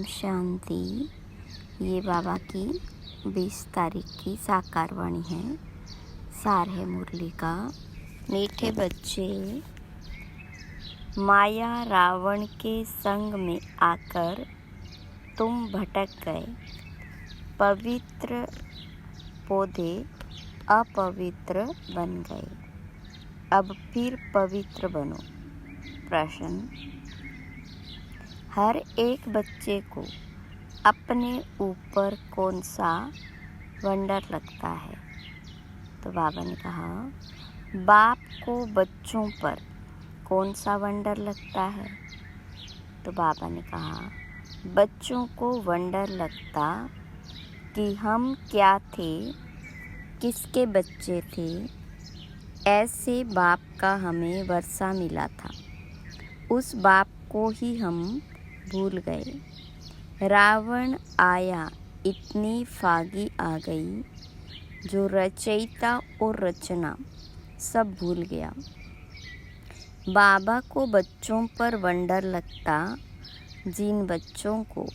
ओम शांति। ये बाबा की 20 तारीख की साकार वाणी है। सार है मुरली का। मीठे बच्चे, माया रावण के संग में आकर तुम भटक गए। पवित्र पौधे अपवित्र बन गए। अब फिर पवित्र बनो। प्रश्न: हर एक बच्चे को अपने ऊपर कौन सा वंडर लगता है? तो बाबा ने कहा, बाप को बच्चों पर कौन सा वंडर लगता है? तो बाबा ने कहा, बच्चों को वंडर लगता कि हम क्या थे, किसके बच्चे थे। ऐसे बाप का हमें वर्षा मिला था, उस बाप को ही हम भूल गए। रावण आया, इतनी फागी आ गई, जो रचयिता और रचना सब भूल गया। बाबा को बच्चों पर वंडर लगता, जिन बच्चों को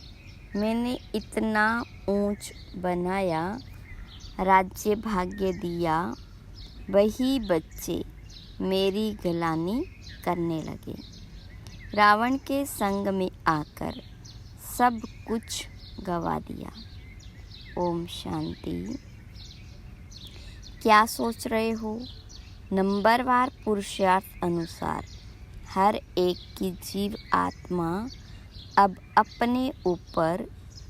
मैंने इतना ऊंच बनाया, राज्य भाग्य दिया, वही बच्चे मेरी गलानी करने लगे। रावण के संग में आकर सब कुछ गवा दिया। ओम शांति। क्या सोच रहे हो? नंबरवार पुरुषार्थ अनुसार हर एक की जीव आत्मा अब अपने ऊपर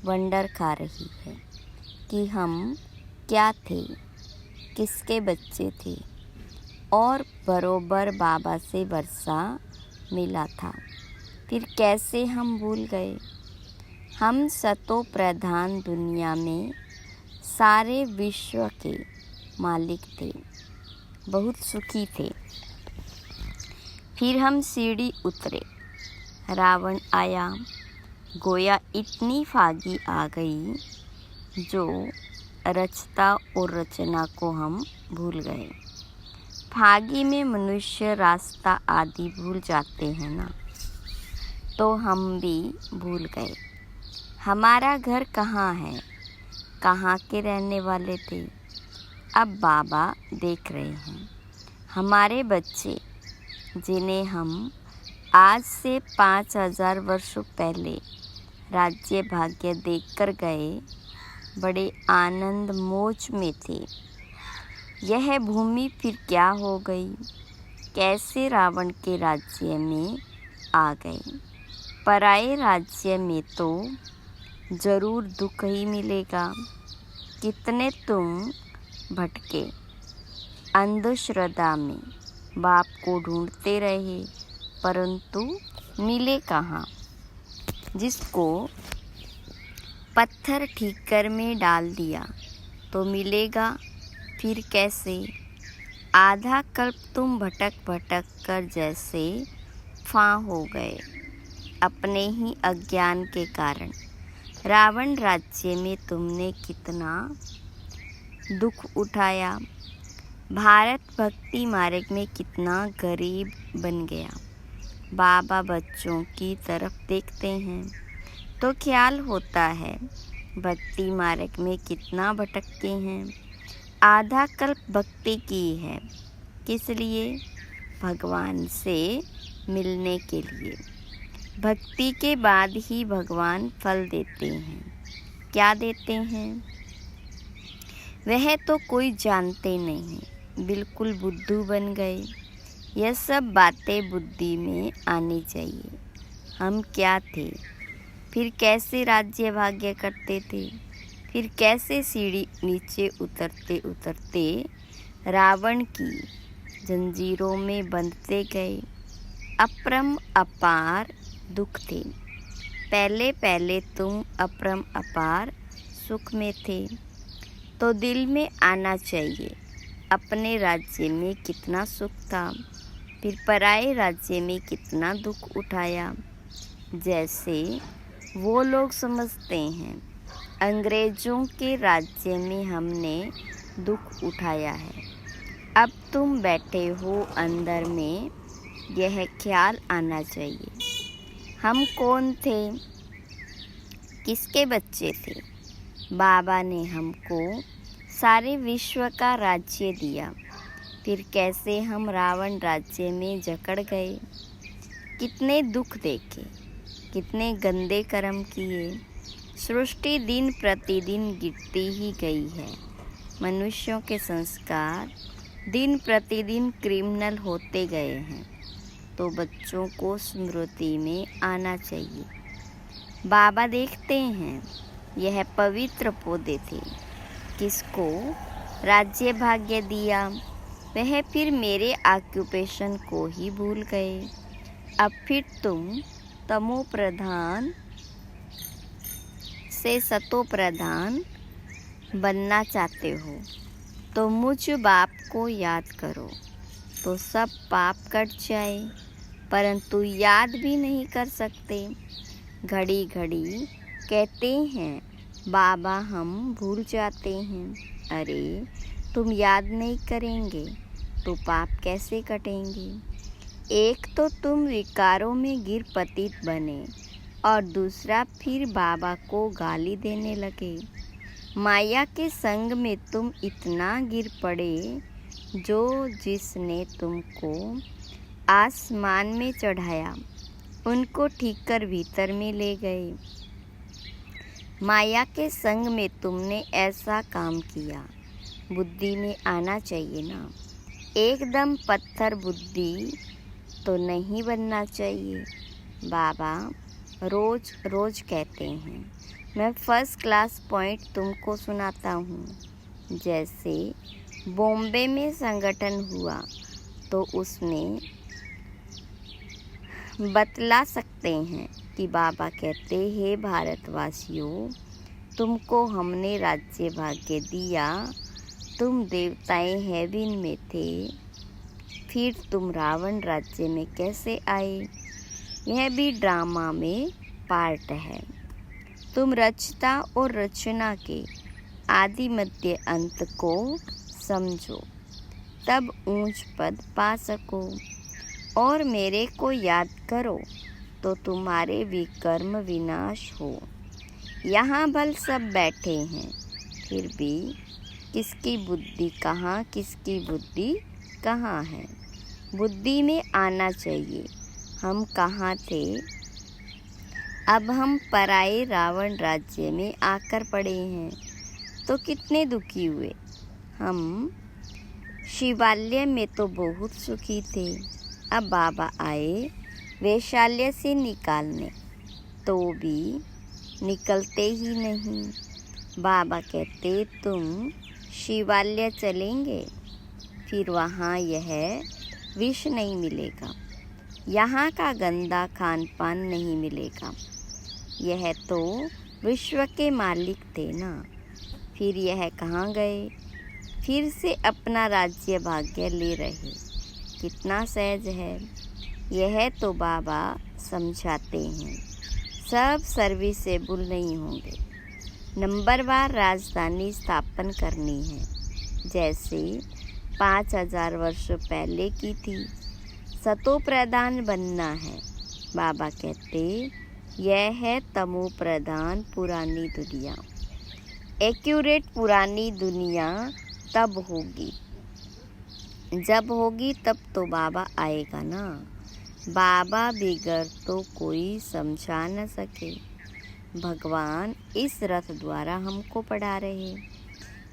वंडर खा रही है कि हम क्या थे, किसके बच्चे थे। और बरोबर बाबा से वर्षा मिला था, फिर कैसे हम भूल गए। हम सतो प्रधान दुनिया में सारे विश्व के मालिक थे, बहुत सुखी थे। फिर हम सीढ़ी उतरे, रावण आया, गोया इतनी फागी आ गई, जो रचता और रचना को हम भूल गए। फागी में मनुष्य रास्ता आदि भूल जाते हैं ना, तो हम भी भूल गए। हमारा घर कहाँ है, कहाँ के रहने वाले थे। अब बाबा देख रहे हैं हमारे बच्चे, जिन्हें हम आज से 5000 वर्षों पहले राज्य भाग्य देकर गए, बड़े आनंद मौज में थे। यह भूमि फिर क्या हो गई, कैसे रावण के राज्य में आ गए। पराए राज्य में तो जरूर दुख ही मिलेगा। कितने तुम भटके अंधश्रद्धा में, बाप को ढूंढते रहे, परंतु मिले कहाँ। जिसको पत्थर ठीकर में डाल दिया तो मिलेगा फिर कैसे। आधा कल्प तुम भटक भटक कर जैसे फां हो गए, अपने ही अज्ञान के कारण। रावण राज्य में तुमने कितना दुख उठाया। भारत भक्ति मार्ग में कितना गरीब बन गया। बाबा बच्चों की तरफ देखते हैं तो ख्याल होता है भक्ति मार्ग में कितना भटकते हैं। आधा कल्प भक्ति की है, किस लिए? भगवान से मिलने के लिए। भक्ति के बाद ही भगवान फल देते हैं। क्या देते हैं वह तो कोई जानते नहीं, बिल्कुल बुद्धू बन गए। यह सब बातें बुद्धि में आनी चाहिए। हम क्या थे, फिर कैसे राज्य भाग्य करते थे, फिर कैसे सीढ़ी नीचे उतरते उतरते रावण की जंजीरों में बंधते गए। अपरम अपार दुख थे। पहले पहले तुम अपरम अपार सुख में थे, तो दिल में आना चाहिए अपने राज्य में कितना सुख था, फिर पराए राज्य में कितना दुख उठाया। जैसे वो लोग समझते हैं अंग्रेज़ों के राज्य में हमने दुख उठाया है। अब तुम बैठे हो अंदर में, यह ख्याल आना चाहिए हम कौन थे, किसके बच्चे थे? बाबा ने हमको सारे विश्व का राज्य दिया, फिर कैसे हम रावण राज्य में जकड़ गए। कितने दुख देखे, कितने गंदे कर्म किए। सृष्टि दिन प्रतिदिन गिरती ही गई है। मनुष्यों के संस्कार दिन प्रतिदिन क्रिमिनल होते गए हैं, तो बच्चों को स्मृति में आना चाहिए। बाबा देखते हैं, यह पवित्र पौधे थे, किसको राज्य भाग्य दिया, वह फिर मेरे ऑक्यूपेशन को ही भूल गए। अब फिर तुम तमो प्रधान से सतो प्रधान बनना चाहते हो, तो मुझ बाप को याद करो, तो सब पाप कट जाए। परंतु याद भी नहीं कर सकते। घड़ी घड़ी कहते हैं बाबा हम भूल जाते हैं। अरे तुम याद नहीं करेंगे तो पाप कैसे कटेंगे? एक तो तुम विकारों में गिर पतित बने और दूसरा फिर बाबा को गाली देने लगे। माया के संग में तुम इतना गिर पड़े, जो जिसने तुमको आसमान में चढ़ाया उनको ठीक कर भीतर में ले गए। माया के संग में तुमने ऐसा काम किया। बुद्धि में आना चाहिए ना। एकदम पत्थर बुद्धि तो नहीं बनना चाहिए। बाबा रोज रोज कहते हैं, मैं फर्स्ट क्लास पॉइंट तुमको सुनाता हूँ। जैसे बॉम्बे में संगठन हुआ तो उसमें बतला सकते हैं कि बाबा कहते हैं भारतवासियों, तुमको हमने राज्य भाग्य दिया, तुम देवताएं हेवन में थे, फिर तुम रावण राज्य में कैसे आए? यह भी ड्रामा में पार्ट है। तुम रचता और रचना के आदि मध्य अंत को समझो, तब ऊंच पद पा सको। और मेरे को याद करो तो तुम्हारे विकर्म विनाश हो। यहाँ भल सब बैठे हैं, फिर भी किसकी बुद्धि कहाँ, किसकी बुद्धि कहाँ है? बुद्धि में आना चाहिए। हम कहाँ थे? अब हम पराए रावण राज्य में आकर पड़े हैं, तो कितने दुखी हुए। हम शिवालय में तो बहुत सुखी थे। अब बाबा आए वैशाल्य से निकालने, तो भी निकलते ही नहीं। बाबा कहते तुम शिवालय चलेंगे, फिर वहाँ यह विष नहीं मिलेगा, यहाँ का गंदा खान पान नहीं मिलेगा। यह तो विश्व के मालिक थे ना, फिर यह कहाँ गए? फिर से अपना राज्य भाग्य ले रहे। कितना सहज है। यह तो बाबा समझाते हैं, सब सर्विसेबल नहीं होंगे। नंबरवार राजधानी स्थापन करनी है, जैसे 5000 वर्ष पहले की थी। सतो प्रधान बनना है। बाबा कहते यह है तमो प्रधान पुरानी दुनिया। एक्यूरेट पुरानी दुनिया तब होगी, जब होगी तब तो बाबा आएगा ना। बाबा बिगर तो कोई समझा न सके। भगवान इस रथ द्वारा हमको पढ़ा रहे।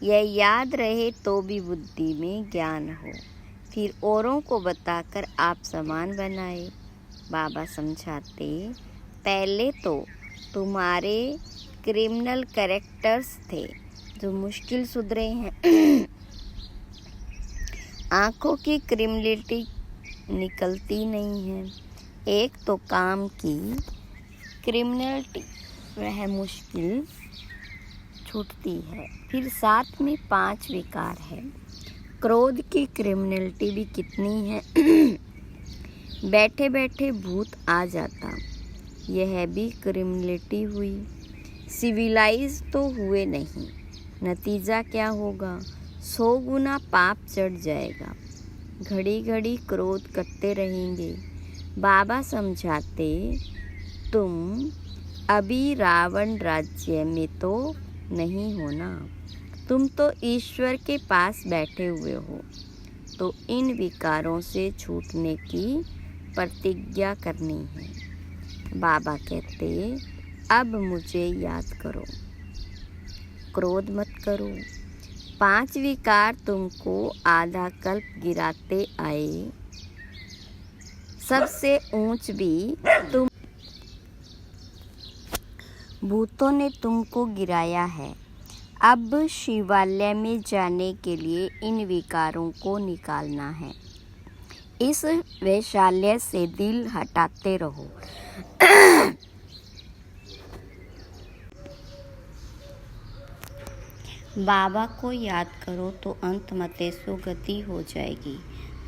यह याद रहे तो भी बुद्धि में ज्ञान हो, फिर औरों को बताकर आप समान बनाए। बाबा समझाते पहले तो तुम्हारे क्रिमिनल कैरेक्टर्स थे जो मुश्किल सुधरे हैं। आँखों की क्रिमिनलिटी निकलती नहीं है। एक तो काम की क्रिमिनलिटी, वह मुश्किल छूटती है। फिर साथ में 5 विकार है। क्रोध की क्रिमिनलिटी भी कितनी है। बैठे बैठे भूत आ जाता, यह भी क्रिमिनलिटी हुई। सिविलाइज तो हुए नहीं, नतीजा क्या होगा? 100 गुना पाप चढ़ जाएगा। घड़ी घड़ी क्रोध करते रहेंगे। बाबा समझाते तुम अभी रावण राज्य में तो नहीं हो ना, तुम तो ईश्वर के पास बैठे हुए हो। तो इन विकारों से छूटने की प्रतिज्ञा करनी है। बाबा कहते, अब मुझे याद करो, क्रोध मत करो। 5 विकार तुमको आधा कल्प गिराते आए, सबसे ऊंच भी तुम भूतों ने तुमको गिराया है। अब शिवालय में जाने के लिए इन विकारों को निकालना है। इस वैशाल्य से दिल हटाते रहो। बाबा को याद करो तो अंत मते सुगति हो जाएगी।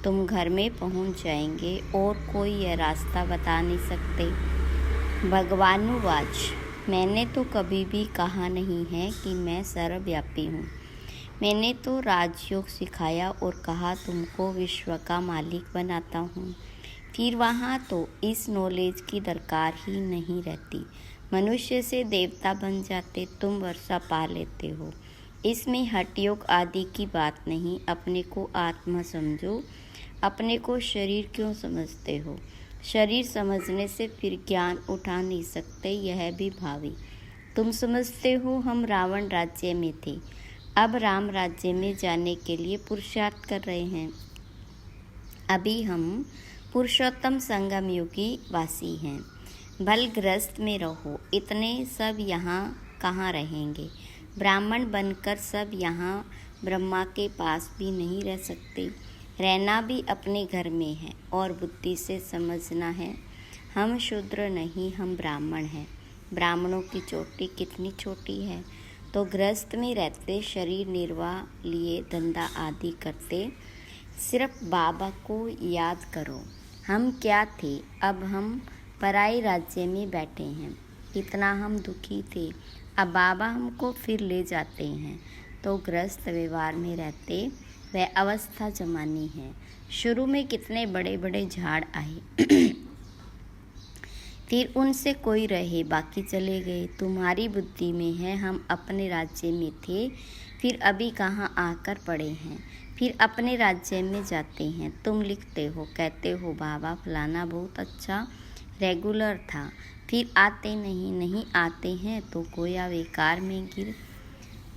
तुम घर में पहुंच जाएंगे और कोई यह रास्ता बता नहीं सकते। भगवानुवाच, मैंने तो कभी भी कहा नहीं है कि मैं सर्वव्यापी हूँ। मैंने तो राजयोग सिखाया और कहा तुमको विश्व का मालिक बनाता हूँ। फिर वहाँ तो इस नॉलेज की दरकार ही नहीं रहती। मनुष्य से देवता बन जाते, तुम वर्षा पा लेते हो। इसमें हठयोग आदि की बात नहीं। अपने को आत्मा समझो। अपने को शरीर क्यों समझते हो? शरीर समझने से फिर ज्ञान उठा नहीं सकते, यह भी भावी। तुम समझते हो हम रावण राज्य में थे, अब राम राज्य में जाने के लिए पुरुषार्थ कर रहे हैं। अभी हम पुरुषोत्तम संगम युगी वासी हैं। बलग्रस्त में रहो। इतने सब यहाँ कहाँ रहेंगे? ब्राह्मण बनकर सब यहाँ ब्रह्मा के पास भी नहीं रह सकते। रहना भी अपने घर में है और बुद्धि से समझना है। हम शूद्र नहीं, हम ब्राह्मण हैं। ब्राह्मणों की चोटी कितनी छोटी है। तो गृहस्थ में रहते, शरीर निर्वाह लिए धंधा आदि करते। सिर्फ बाबा को याद करो। हम क्या थे, अब हम पराई राज्य में बैठे हैं। कितना हम दुखी थे, अब बाबा हमको फिर ले जाते हैं। तो गृहस्थ व्यवहार में रहते, वह अवस्था जमानी है। शुरू में कितने बड़े बड़े झाड़ आए फिर उनसे कोई रहे, बाकी चले गए। तुम्हारी बुद्धि में है हम अपने राज्य में थे, फिर अभी कहाँ आकर पड़े हैं। फिर अपने राज्य में जाते हैं। तुम लिखते हो, कहते हो बाबा फलाना बहुत अच्छा रेगुलर था, फिर आते नहीं आते हैं तो गोया विकार में गिर,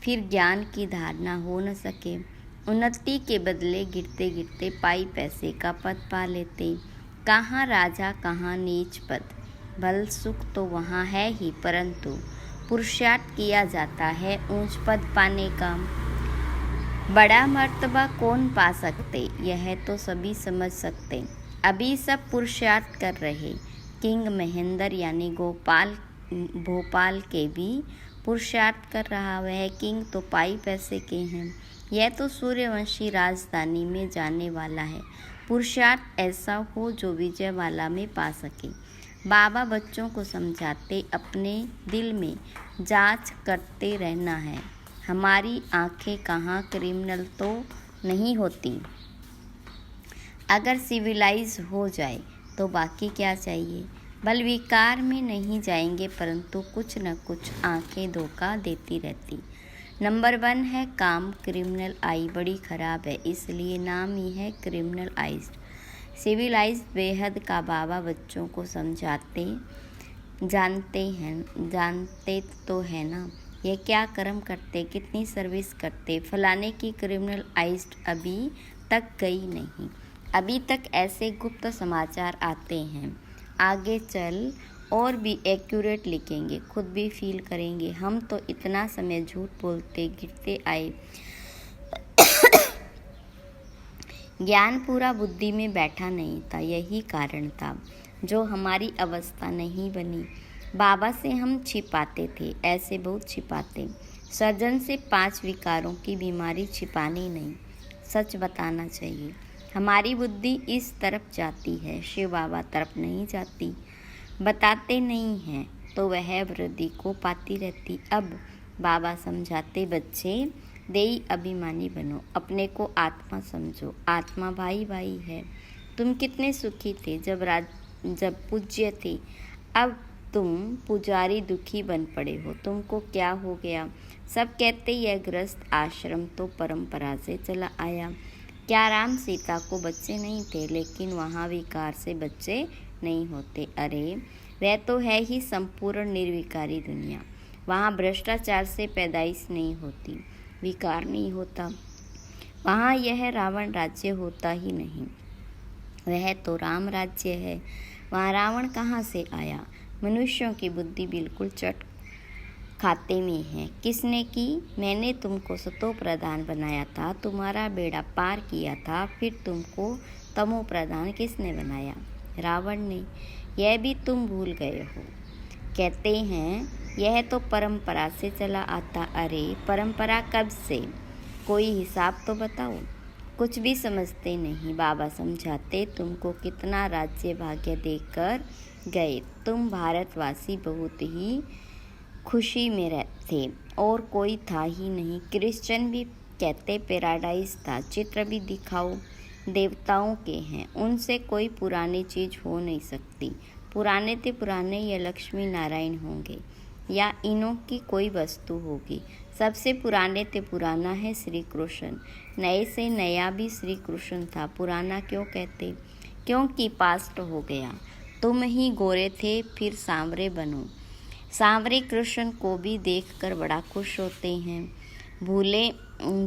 फिर ज्ञान की धारणा हो न सके। उन्नति के बदले गिरते गिरते पाई पैसे का पद पा लेते। कहाँ राजा कहाँ नीच पद, बल सुख तो वहाँ है ही, परंतु पुरुषार्थ किया जाता है ऊंच पद पाने का। बड़ा मर्तबा कौन पा सकते, यह तो सभी समझ सकते। अभी सब पुरुषार्थ कर रहे। किंग महेंद्र यानी गोपाल भोपाल के भी पुरुषार्थ कर रहा। वह किंग तो पाई पैसे के हैं। यह तो सूर्यवंशी राजधानी में जाने वाला है। पुरुषार्थ ऐसा हो जो विजयवाला में पा सके। बाबा बच्चों को समझाते, अपने दिल में जांच करते रहना है। हमारी आंखें कहाँ क्रिमिनल तो नहीं होती। अगर सिविलाइज हो जाए तो बाकी क्या चाहिए। बल विकार में नहीं जाएंगे, परंतु कुछ न कुछ आंखें धोखा देती रहती। नंबर 1 है काम। क्रिमिनल आई बड़ी खराब है, इसलिए नाम ही है क्रिमिनल आइज्ड। सिविलाइज्ड बेहद का बाबा बच्चों को समझाते, जानते तो है ना ये क्या कर्म करते, कितनी सर्विस करते। फलाने की क्रिमिनल आइज्ड अभी तक गई नहीं। अभी तक ऐसे गुप्त समाचार आते हैं। आगे चल और भी एक्यूरेट लिखेंगे, खुद भी फील करेंगे। हम तो इतना समय झूठ बोलते गिरते आए। ज्ञान पूरा बुद्धि में बैठा नहीं था, यही कारण था जो हमारी अवस्था नहीं बनी। बाबा से हम छिपाते थे, ऐसे बहुत छिपाते। सर्जन से 5 विकारों की बीमारी छिपानी नहीं, सच बताना चाहिए। हमारी बुद्धि इस तरफ जाती है, शिव बाबा तरफ नहीं जाती। बताते नहीं हैं तो वह वृद्धि को पाती रहती। अब बाबा समझाते, बच्चे देई अभिमानी बनो, अपने को आत्मा समझो। आत्मा भाई है। तुम कितने सुखी थे जब पूज्य थे, अब तुम पुजारी दुखी बन पड़े हो, तुमको क्या हो गया? सब कहते यह गृहस्थ आश्रम तो परंपरा से चला आया। क्या राम सीता को बच्चे नहीं थे? लेकिन वहाँ विकार से बच्चे नहीं होते। अरे वह तो है ही संपूर्ण निर्विकारी दुनिया। वहाँ भ्रष्टाचार से पैदाइश नहीं होती, विकार नहीं होता। वहाँ यह रावण राज्य होता ही नहीं, वह तो राम राज्य है। वहाँ रावण कहाँ से आया? मनुष्यों की बुद्धि बिल्कुल चट खाते में है। किसने की? मैंने तुमको सतो प्रधान बनाया था, तुम्हारा बेड़ा पार किया था, फिर तुमको तमो प्रधान किसने बनाया? रावण ने। यह भी तुम भूल गए हो। कहते हैं यह तो परंपरा से चला आता। अरे परंपरा कब से? कोई हिसाब तो बताओ। कुछ भी समझते नहीं। बाबा समझाते, तुमको कितना राज्य भाग्य देकर गए। तुम भारतवासी बहुत ही खुशी में रहते और कोई था ही नहीं। क्रिश्चियन भी कहते पैराडाइज था। चित्र भी दिखाओ, देवताओं के हैं, उनसे कोई पुरानी चीज़ हो नहीं सकती। पुराने ते पुराने या लक्ष्मी नारायण होंगे या इनों की कोई वस्तु होगी। सबसे पुराने ते पुराना है श्री कृष्ण। नए से नया भी श्री कृष्ण था। पुराना क्यों कहते? क्योंकि पास्ट हो गया। तुम ही गोरे थे, फिर सांवरे बनो। सांवरे कृष्ण को भी देखकर बड़ा खुश होते हैं।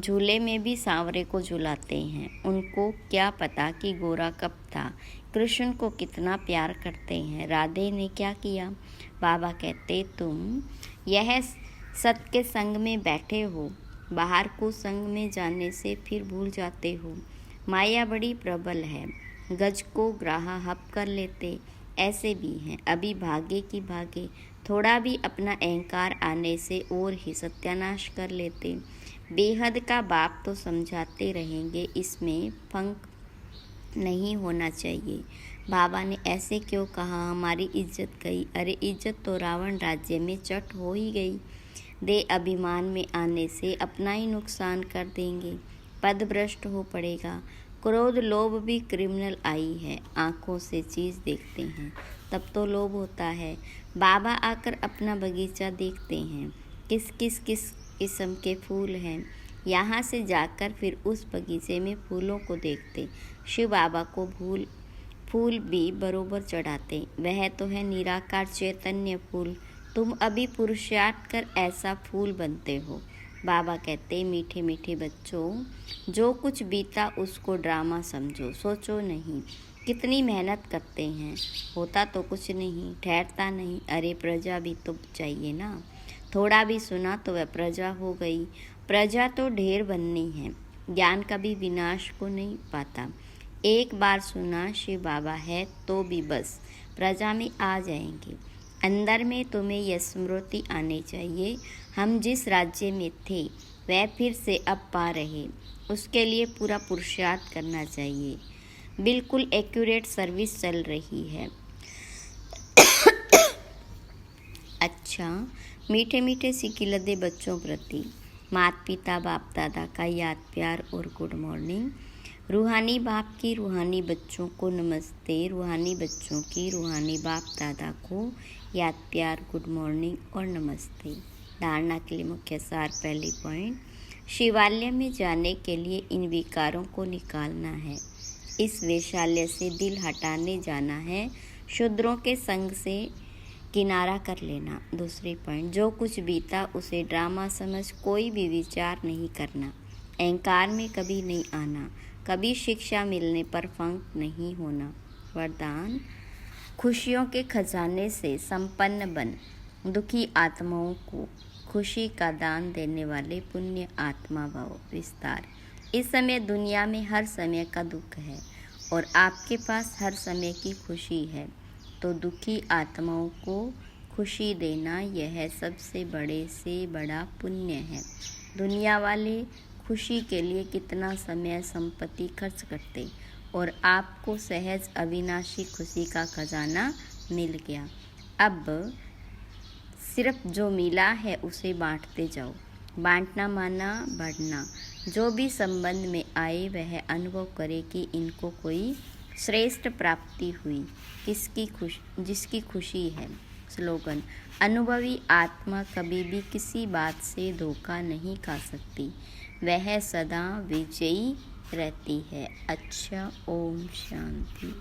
झूले में भी सांवरे को झुलाते हैं। उनको क्या पता कि गोरा कब था। कृष्ण को कितना प्यार करते हैं। राधे ने क्या किया? बाबा कहते, तुम यह सत के संग में बैठे हो, बाहर को संग में जाने से फिर भूल जाते हो। माया बड़ी प्रबल है, गज को ग्राहा हप कर लेते ऐसे भी हैं। अभी भागे की भागे, थोड़ा भी अपना अहंकार आने से और ही सत्यानाश कर लेते। बेहद का बाप तो समझाते रहेंगे, इसमें फंक नहीं होना चाहिए। बाबा ने ऐसे क्यों कहा? हमारी इज्जत गई। अरे इज्जत तो रावण राज्य में चट हो ही गई। दे अभिमान में आने से अपना ही नुकसान कर देंगे, पद भ्रष्ट हो पड़ेगा। क्रोध लोभ भी क्रिमिनल आई है। आँखों से चीज़ देखते हैं तब तो लोभ होता है। बाबा आकर अपना बगीचा देखते हैं, किस किस्म के फूल हैं। यहाँ से जाकर फिर उस बगीचे में फूलों को देखते। शिव बाबा को फूल भी बरोबर चढ़ाते। वह तो है निराकार चैतन्य फूल। तुम अभी पुरुषार्थ कर ऐसा फूल बनते हो। बाबा कहते, मीठे मीठे बच्चों, जो कुछ बीता उसको ड्रामा समझो, सोचो नहीं। कितनी मेहनत करते हैं, होता तो कुछ नहीं, ठहरता नहीं। अरे प्रजा भी तो चाहिए ना। थोड़ा भी सुना तो वह प्रजा हो गई। प्रजा तो ढेर बननी है। ज्ञान कभी विनाश को नहीं पाता। एक बार सुना शिव बाबा है तो भी बस प्रजा में आ जाएंगे। अंदर में तुम्हें यह स्मृति आनी चाहिए, हम जिस राज्य में थे वह फिर से अब पा रहे। उसके लिए पूरा पुरुषार्थ करना चाहिए। बिल्कुल एक्यूरेट सर्विस चल रही है। अच्छा, मीठे मीठे सिकिलदे बच्चों प्रति माता पिता बाप दादा का याद प्यार और गुड मॉर्निंग। रूहानी बाप की रूहानी बच्चों को नमस्ते। रूहानी बच्चों की रूहानी बाप दादा को याद प्यार गुड मॉर्निंग और नमस्ते। धारणा के लिए मुख्य सार। पहली पॉइंट, शिवालय में जाने के लिए इन विकारों को निकालना है। इस वैशाल्य से दिल हटाने जाना है। शूद्रों के संग से किनारा कर लेना। दूसरी पॉइंट, जो कुछ बीता उसे ड्रामा समझ कोई भी विचार नहीं करना। अहंकार में कभी नहीं आना। कभी शिक्षा मिलने पर फंक नहीं होना। वरदान, खुशियों के खजाने से संपन्न बन। दुखी आत्माओं को खुशी का दान देने वाले पुण्य आत्मा भव। विस्तार, इस समय दुनिया में हर समय का दुख है और आपके पास हर समय की खुशी है, तो दुखी आत्माओं को खुशी देना यह सबसे बड़े से बड़ा पुण्य है। दुनिया वाले खुशी के लिए कितना समय संपत्ति खर्च करते और आपको सहज अविनाशी खुशी का खजाना मिल गया। अब सिर्फ जो मिला है उसे बांटते जाओ। बांटना माना बढ़ना। जो भी संबंध में आए वह अनुभव करे कि इनको कोई श्रेष्ठ प्राप्ति हुई। जिसकी खुशी है, स्लोगन। अनुभवी आत्मा कभी भी किसी बात से धोखा नहीं खा सकती, वह सदा विजयी रहती है। अच्छा, ओम शांति।